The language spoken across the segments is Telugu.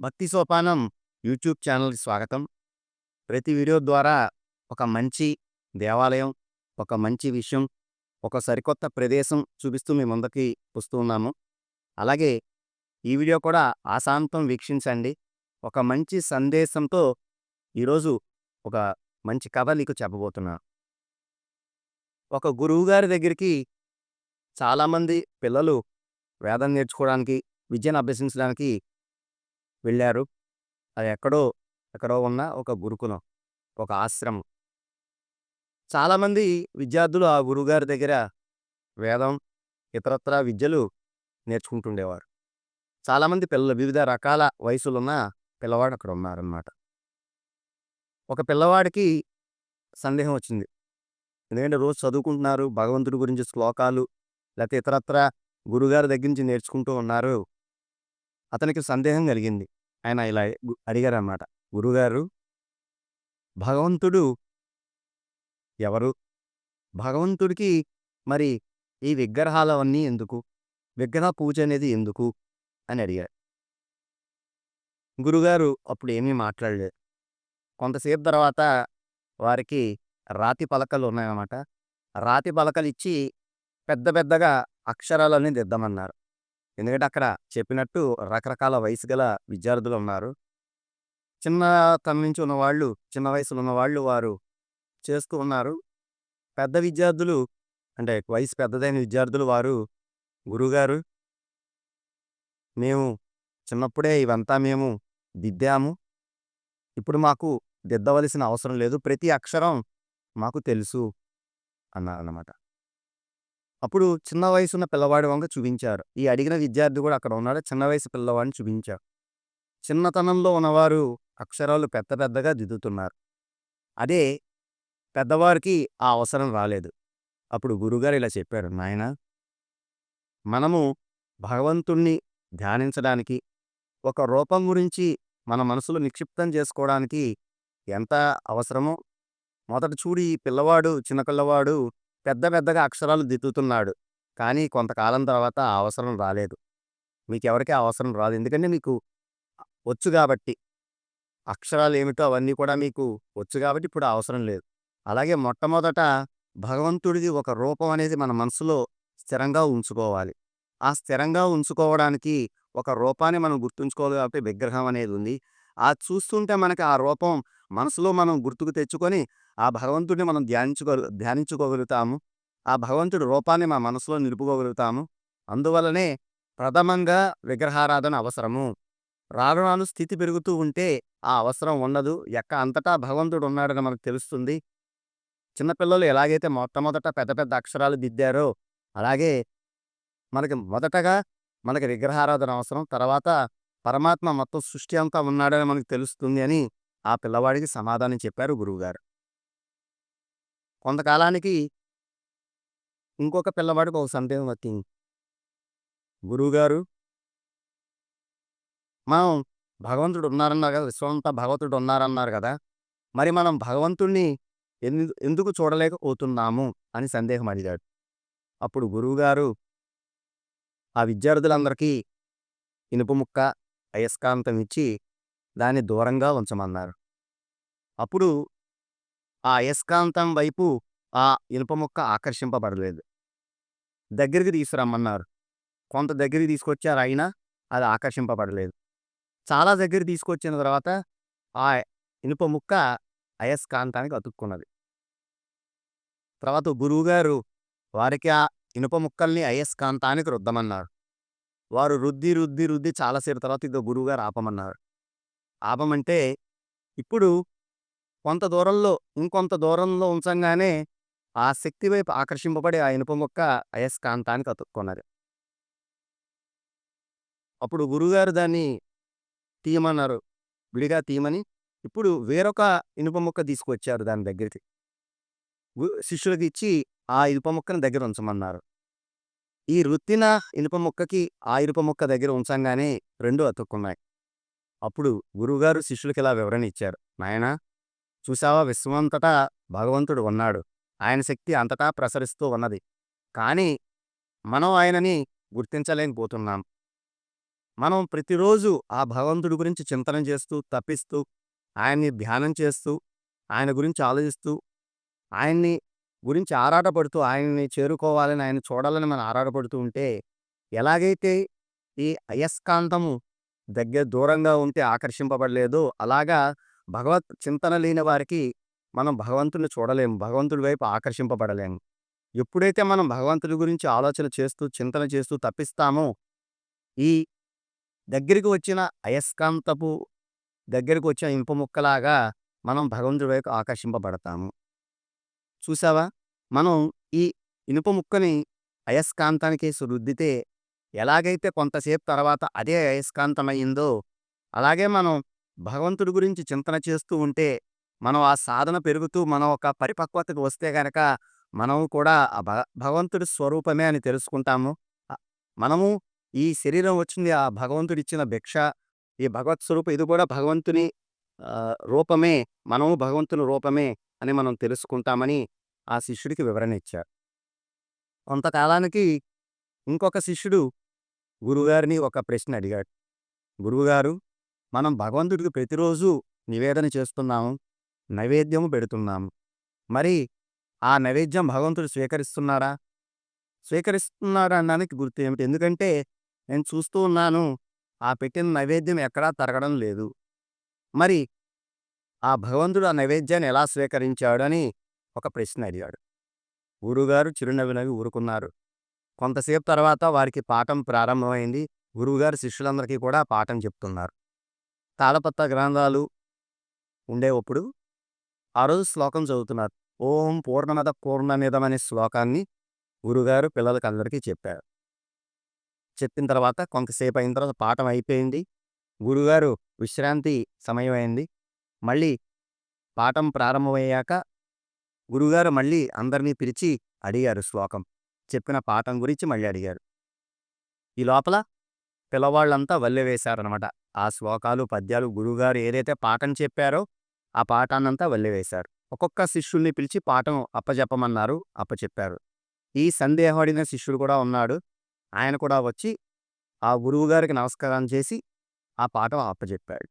భక్తి సోపానం యూట్యూబ్ ఛానల్కి స్వాగతం. ప్రతి వీడియో ద్వారా ఒక మంచి దేవాలయం, ఒక మంచి విషయం, ఒక సరికొత్త ప్రదేశం చూపిస్తూ మీ ముందుకి వస్తూ ఉన్నాము. అలాగే ఈ వీడియో కూడా ఆశాంతం వీక్షించండి. ఒక మంచి సందేశంతో ఈరోజు ఒక మంచి కథ నీకు చెప్పబోతున్నాను. ఒక గురువుగారి దగ్గరికి చాలామంది పిల్లలు వేదం నేర్చుకోవడానికి, విద్యను అభ్యసించడానికి వెళ్ళారు. అది ఎక్కడో ఉన్న ఒక గురుకులం, ఒక ఆశ్రమం. చాలామంది విద్యార్థులు ఆ గురువుగారి దగ్గర వేదం, ఇతరత్రా విద్యలు నేర్చుకుంటుండేవారు. చాలామంది పిల్లలు వివిధ రకాల వయసులున్న పిల్లవాడు అక్కడ ఉన్నారనమాట. ఒక పిల్లవాడికి సందేహం వచ్చింది. ఎందుకంటే రోజు చదువుకుంటున్నారు, భగవంతుడి గురించి శ్లోకాలు లేకపోతే ఇతరత్రా గురుగారి దగ్గర నుంచి నేర్చుకుంటూ ఉన్నారు. అతనికి సందేహం కలిగింది. ఆయన ఇలా అడిగారన్నమాట. గురుగారు, భగవంతుడు ఎవరు? భగవంతుడికి మరి ఈ విగ్రహాలవన్నీ ఎందుకు? విగ్రహ పూజ అనేది ఎందుకు? అని అడిగారు. గురుగారు అప్పుడు ఏమీ మాట్లాడలేదు. కొంతసేపు తర్వాత వారికి రాతి పలకలు ఉన్నాయన్నమాట. రాతి పలకలిచ్చి పెద్ద పెద్దగా అక్షరాలన్నీ దిద్దమన్నారు. ఎందుకంటే అక్కడ చెప్పినట్టు రకరకాల వయసు గల విద్యార్థులున్నారు. చిన్నతనం నుంచి ఉన్నవాళ్ళు, చిన్న వయసులో ఉన్నవాళ్ళు వారు చేస్తూ ఉన్నారు. పెద్ద విద్యార్థులు అంటే వయసు పెద్దదైన విద్యార్థులు వారు, గురువుగారు, మేము చిన్నప్పుడే ఇవంతా మేము దిద్దాము. ఇప్పుడు మాకు దిద్దవలసిన అవసరం లేదు. ప్రతి అక్షరం మాకు తెలుసు అన్నారన్నమాట. అప్పుడు చిన్న వయసున్న పిల్లవాడి వంక చూపించారు. ఈ అడిగిన విద్యార్థి కూడా అక్కడ ఉన్నాడు. చిన్న వయసు పిల్లవాడిని చూపించారు. చిన్నతనంలో ఉన్నవారు అక్షరాలు పెద్ద పెద్దగా దిద్దుతున్నారు. అదే పెద్దవారికి ఆ అవసరం రాలేదు. అప్పుడు గురువుగారు ఇలా చెప్పారు. నాయనా, మనము భగవంతుణ్ణి ధ్యానించడానికి, ఒక రూపం గురించి మన మనసులో నిక్షిప్తం చేసుకోవడానికి ఎంత అవసరమో మొదట చూడు, ఈ పిల్లవాడు, చిన్న పిల్లవాడు పెద్ద పెద్దగా అక్షరాలు దిద్దుతున్నాడు. కానీ కొంతకాలం తర్వాత ఆ అవసరం రాలేదు. మీకెవరికీ ఆ అవసరం రాదు. ఎందుకంటే మీకు వచ్చు గాబట్టి. అక్షరాలేమిటో అవన్నీ కూడా మీకు వచ్చు గాబట్టి ఇప్పుడు ఆ అవసరం లేదు. అలాగే మొట్టమొదట భగవంతుడిది ఒక రూపం అనేది మన మనసులో స్థిరంగా ఉంచుకోవాలి. ఆ స్థిరంగా ఉంచుకోవడానికి ఒక రూపాన్ని మనం గుర్తుంచుకోవాలి కాబట్టి విగ్రహం అనేది ఉంది. అది చూస్తుంటే మనకి ఆ రూపం మనసులో మనం గుర్తుకు తెచ్చుకొని ఆ భగవంతుడిని మనం ధ్యానించుకోగలుగుతాము. ఆ భగవంతుడి రూపాన్ని మా మనసులో నిలుపుకోగలుగుతాము. అందువల్లనే ప్రథమంగా విగ్రహారాధన అవసరము. రాను రాను స్థితి పెరుగుతూ ఉంటే ఆ అవసరం ఉండదు. అంతటా భగవంతుడు ఉన్నాడని మనకు తెలుస్తుంది. చిన్నపిల్లలు ఎలాగైతే మొట్టమొదట పెద్ద పెద్ద అక్షరాలు దిద్దారో, అలాగే మొదటగా మనకి విగ్రహారాధన అవసరం. తర్వాత పరమాత్మ మొత్తం సృష్టి అంతా ఉన్నాడని మనకు తెలుస్తుంది అని ఆ పిల్లవాడికి సమాధానం చెప్పారు గురువుగారు. కొంతకాలానికి ఇంకొక పిల్లవాడికి ఒక సందేహం వచ్చింది. గురువుగారు, మనం భగవంతుడు ఉన్నారన్నారు కదా! విశ్వమంతా భగవంతుడు ఉన్నారన్నారు కదా! మరి మనం భగవంతుడిని ఎందుకు చూడలేకపోతున్నాము అని సందేహం అడిగాడు. అప్పుడు గురువుగారు ఆ విద్యార్థులందరికీ ఇనుప ముక్క, అయస్కాంతం ఇచ్చి దాన్ని దూరంగా ఉంచమన్నారు. అప్పుడు ఆ అయస్కాంతం వైపు ఆ ఇనుప ముక్క ఆకర్షింపబడలేదు. దగ్గరికి తీసుకురమ్మన్నారు. కొంత దగ్గరికి తీసుకొచ్చారు, అయినా అది ఆకర్షింపబడలేదు. చాలా దగ్గరికి తీసుకొచ్చిన తర్వాత ఆ ఇనుప ముక్క అయస్కాంతానికి అతుక్కున్నది. తర్వాత గురువుగారు వారికి ఆ ఇనుప ముక్కల్ని అయస్కాంతానికి రుద్దమన్నారు. వారు రుద్ది, రుద్ది, రుద్ది చాలా సేపు తర్వాత ఇక గురువుగారు ఆపమన్నారు. ఆపమంటే ఇప్పుడు ఇంకొంత దూరంలో ఉంచంగానే ఆ శక్తి వైపు ఆకర్షింపబడి ఆ ఇనుప ముక్క అయస్కాంతానికి అతుక్కున్నది. అప్పుడు గురువుగారు దాన్ని తీయమన్నారు. విడిగా తీయమని ఇప్పుడు వేరొక ఇనుప ముక్క తీసుకొచ్చారు దాని దగ్గరికి. శిష్యులకి ఇచ్చి ఆ ఇనుప ముక్కని దగ్గర ఉంచమన్నారు. ఈ రుద్దిన ఇనుప ముక్కకి ఆ ఇనుప ముక్క దగ్గర ఉంచంగానే 2 అతుక్కున్నాయి. అప్పుడు గురువుగారు శిష్యులకిలా వివరణ ఇచ్చారు. నాయనా, చూసావా, విశ్వమంతటా భగవంతుడు ఉన్నాడు. ఆయన శక్తి అంతటా ప్రసరిస్తూ ఉన్నది. కానీ మనం ఆయనని గుర్తించలేకపోతున్నాం. మనం ప్రతిరోజు ఆ భగవంతుడి గురించి చింతన చేస్తూ, తపిస్తూ, ఆయన్ని ధ్యానం చేస్తూ, ఆయన గురించి ఆలోచిస్తూ, ఆయన్ని గురించి ఆరాటపడుతూ, ఆయన్ని చేరుకోవాలని, ఆయన్ని చూడాలని మనం ఆరాటపడుతూ ఉంటే, ఎలాగైతే ఈ అయస్కాంతము దూరంగా ఉంటే ఆకర్షింపబడలేదో, అలాగా భగవత్ చింతన లేని వారికి మనం భగవంతుడిని చూడలేము. భగవంతుడి వైపు ఆకర్షింపబడలేము. ఎప్పుడైతే మనం భగవంతుడి గురించి ఆలోచన చేస్తూ, చింతన చేస్తూ తపిస్తామో, ఈ దగ్గరికి వచ్చిన అయస్కాంతపు దగ్గరికి వచ్చిన ఇనుప ముక్కలాగా మనం భగవంతుడి వైపు ఆకర్షింపబడతాము. చూసావా? మనం ఈ ఇనుప ముక్కని అయస్కాంతానికేసి రుద్దితే ఎలాగైతే కొంతసేపు తర్వాత అదే అయస్కాంతమయిందో, అలాగే మనం భగవంతుడి గురించి చింతన చేస్తూ ఉంటే, మనం ఆ సాధన పెరుగుతూ మనం ఒక పరిపక్వతకు వస్తే గనక, మనం కూడా ఆ భగవంతుడి స్వరూపమే అని తెలుసుకుంటాము. ఆహ్, మనము ఈ శరీరం వచ్చింది ఆ భగవంతుడిచ్చిన భిక్ష. ఈ భగవత్ స్వరూపం ఇది కూడా భగవంతుని రూపమే. మనము భగవంతుని రూపమే అని మనం తెలుసుకుంటామని ఆ శిష్యుడికి వివరణ ఇచ్చారు. కొంతకాలానికి ఇంకొక శిష్యుడు గురువుగారిని ఒక ప్రశ్న అడిగాడు. గురువుగారు, మనం భగవంతుడికి ప్రతిరోజు నివేదన చేస్తున్నాము. నైవేద్యము పెడుతున్నాము. మరి ఆ నైవేద్యం భగవంతుడు స్వీకరిస్తున్నాడా? స్వీకరిస్తున్నాడు అనడానికి గుర్తు ఏమిటి? ఎందుకంటే నేను చూస్తూ ఉన్నాను. ఆ పెట్టిన నైవేద్యం ఎక్కడా తరగడం లేదు. మరి ఆ భగవంతుడు ఆ నైవేద్యాన్ని ఎలా స్వీకరించాడని ఒక ప్రశ్న అడిగాడు. గురువుగారు చిరునవ్వు నవ్వి ఊరుకున్నారు. కొంతసేపు తర్వాత వారికి పాఠం ప్రారంభమైంది. గురువుగారు శిష్యులందరికీ కూడా పాఠం చెప్తున్నారు. తాళపత్ర గ్రంథాలు ఉండేవప్పుడు ఆ రోజు శ్లోకం చదువుతున్నారు. ఓం పూర్ణమద పూర్ణమిదం అనే శ్లోకాన్ని గురుగారు పిల్లలకందరికీ చెప్పారు. చెప్పిన తర్వాత కొంతసేపు అయిన తర్వాత పాఠం అయిపోయింది. గురుగారు విశ్రాంతి సమయం అయింది. మళ్ళీ పాఠం ప్రారంభమయ్యాక గురుగారు మళ్ళీ అందరినీ పిలిచి అడిగారు శ్లోకం. చెప్పిన పాఠం గురించి మళ్ళీ అడిగారు. ఈ లోపల పిల్లవాళ్ళంతా వల్లె వేశారనమాట. ఆ శ్లోకాలు, పద్యాలు గురువుగారు ఏదైతే పాఠం చెప్పారో, ఆ పాఠాన్నంతా వల్లె వేశారు. ఒక్కొక్క శిష్యుల్ని పిలిచి పాఠం అప్పజెప్పమన్నారు. అప్పచెప్పారు. ఈ సందేహపడిన శిష్యుడు కూడా ఉన్నాడు. ఆయన కూడా వచ్చి ఆ గురువుగారికి నమస్కారం చేసి ఆ పాఠం అప్పజెప్పాడు.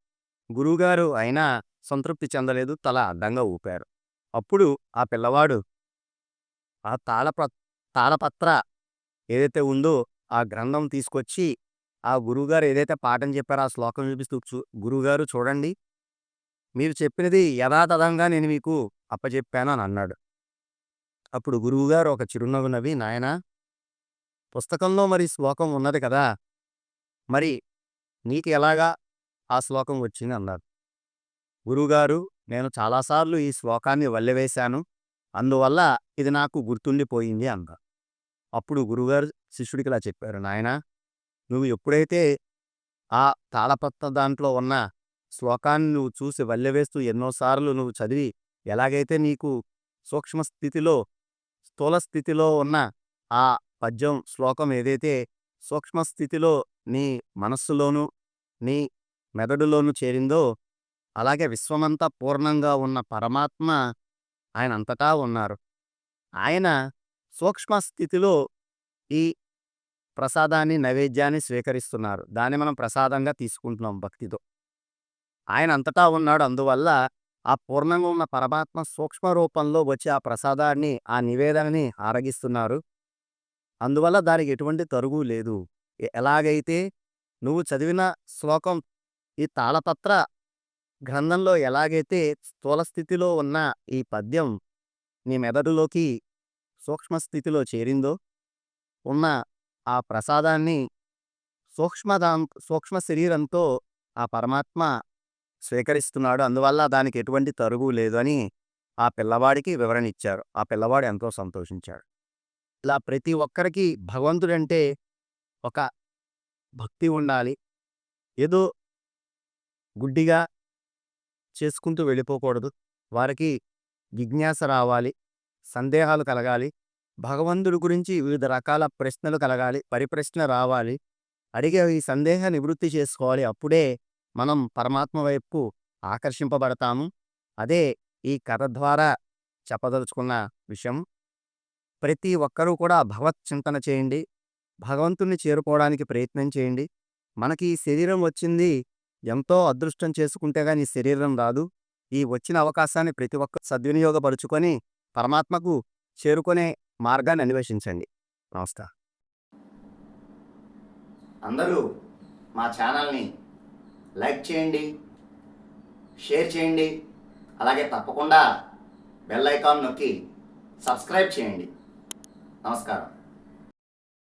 గురువుగారు అయినా సంతృప్తి చెందలేదు. తల అడ్డంగా ఊపారు. అప్పుడు ఆ పిల్లవాడు ఆ తాళపత్ర ఏదైతే ఉందో ఆ గ్రంథం తీసుకొచ్చి ఆ గురువుగారు ఏదైతే పాఠం చెప్పారో ఆ శ్లోకం చూపిస్తూ గురువుగారు చూడండి, మీరు చెప్పినది యథాతథంగా నేను మీకు అప్పచెప్పాను అని అన్నాడు. అప్పుడు గురువుగారు ఒక చిరునవ్వు నవ్వి, నాయనా, పుస్తకంలో మరి శ్లోకం ఉన్నది కదా, మరి నీకు ఎలాగా ఆ శ్లోకం వచ్చింది అన్నారు. గురువుగారు, నేను చాలాసార్లు ఈ శ్లోకాన్ని వల్లెవేశాను, అందువల్ల ఇది నాకు గుర్తుండిపోయింది అన్నారు. అప్పుడు గురువుగారు శిష్యుడికి ఇలా చెప్పారు, నాయనా, నువ్వు ఎప్పుడైతే ఆ తాళపత్ర దాంట్లో ఉన్న శ్లోకాన్ని నువ్వు చూసి వల్లెవేస్తూ ఎన్నోసార్లు నువ్వు చదివి ఎలాగైతే నీకు సూక్ష్మ స్థితిలో స్థూల స్థితిలో ఉన్న ఆ పద్యం శ్లోకం ఏదైతే సూక్ష్మ స్థితిలో నీ మనస్సులోను నీ మెదడులోను చేరిందో, అలాగే విశ్వమంతా పూర్ణంగా ఉన్న పరమాత్మ ఆయన అంతటా ఉన్నారు. ఆయన సూక్ష్మ స్థితిలో ఈ ప్రసాదాన్ని, నైవేద్యాన్ని స్వీకరిస్తున్నారు. దాన్ని మనం ప్రసాదంగా తీసుకుంటున్నాం భక్తితో. ఆయన అంతటా ఉన్నాడు. అందువల్ల ఆ పూర్ణంగా ఉన్న పరమాత్మ సూక్ష్మ రూపంలో వచ్చి ఆ ప్రసాదాన్ని, ఆ నివేదనని ఆరగిస్తున్నారు. అందువల్ల దానికి ఎటువంటి తరుగు లేదు. ఎలాగైతే నువ్వు చదివిన శ్లోకం ఈ తాళపత్ర గ్రంథంలో ఎలాగైతే స్థూల స్థితిలో ఉన్న ఈ పద్యం నీ మెదడులోకి సూక్ష్మ స్థితిలో చేరిందో, ఉన్న ఆ ప్రసాదాన్ని సూక్ష్మ శరీరంతో ఆ పరమాత్మ స్వీకరిస్తున్నాడు. అందువల్ల దానికి ఎటువంటి తరుగు లేదు అని ఆ పిల్లవాడికి వివరణ ఇచ్చారు. ఆ పిల్లవాడు ఎంతో సంతోషించాడు. ఇలా ప్రతి ఒక్కరికి భగవంతుడంటే ఒక భక్తి ఉండాలి. ఏదో గుడ్డిగా చేసుకుంటూ వెళ్ళిపోకూడదు. వారికి జిజ్ఞాస రావాలి. సందేహాలు కలగాలి. భగవంతుడి గురించి వివిధ రకాల ప్రశ్నలు కలగాలి. పరిప్రశ్న రావాలి. అడిగే ఈ సందేహ నివృత్తి చేసుకోవాలి. అప్పుడే మనం పరమాత్మ వైపు ఆకర్షింపబడతాము. అదే ఈ కథ ద్వారా చెప్పదలుచుకున్న విషయం. ప్రతి ఒక్కరూ కూడా భగవత్ చింతన చేయండి. భగవంతుణ్ణి చేరుకోవడానికి ప్రయత్నం చేయండి. మనకి ఈ శరీరం వచ్చింది ఎంతో అదృష్టం చేసుకుంటే గాని ఈ శరీరం రాదు. ఈ వచ్చిన అవకాశాన్ని ప్రతి ఒక్కరు సద్వినియోగపరుచుకొని పరమాత్మకు చేరుకునే మార్గాన్ని అన్వేషించండి. నమస్కారం. అందరూ మా ఛానల్ని లైక్ చేయండి, షేర్ చేయండి, అలాగే తప్పకుండా బెల్ ఐకాన్ నొక్కి సబ్స్క్రైబ్ చేయండి. నమస్కారం.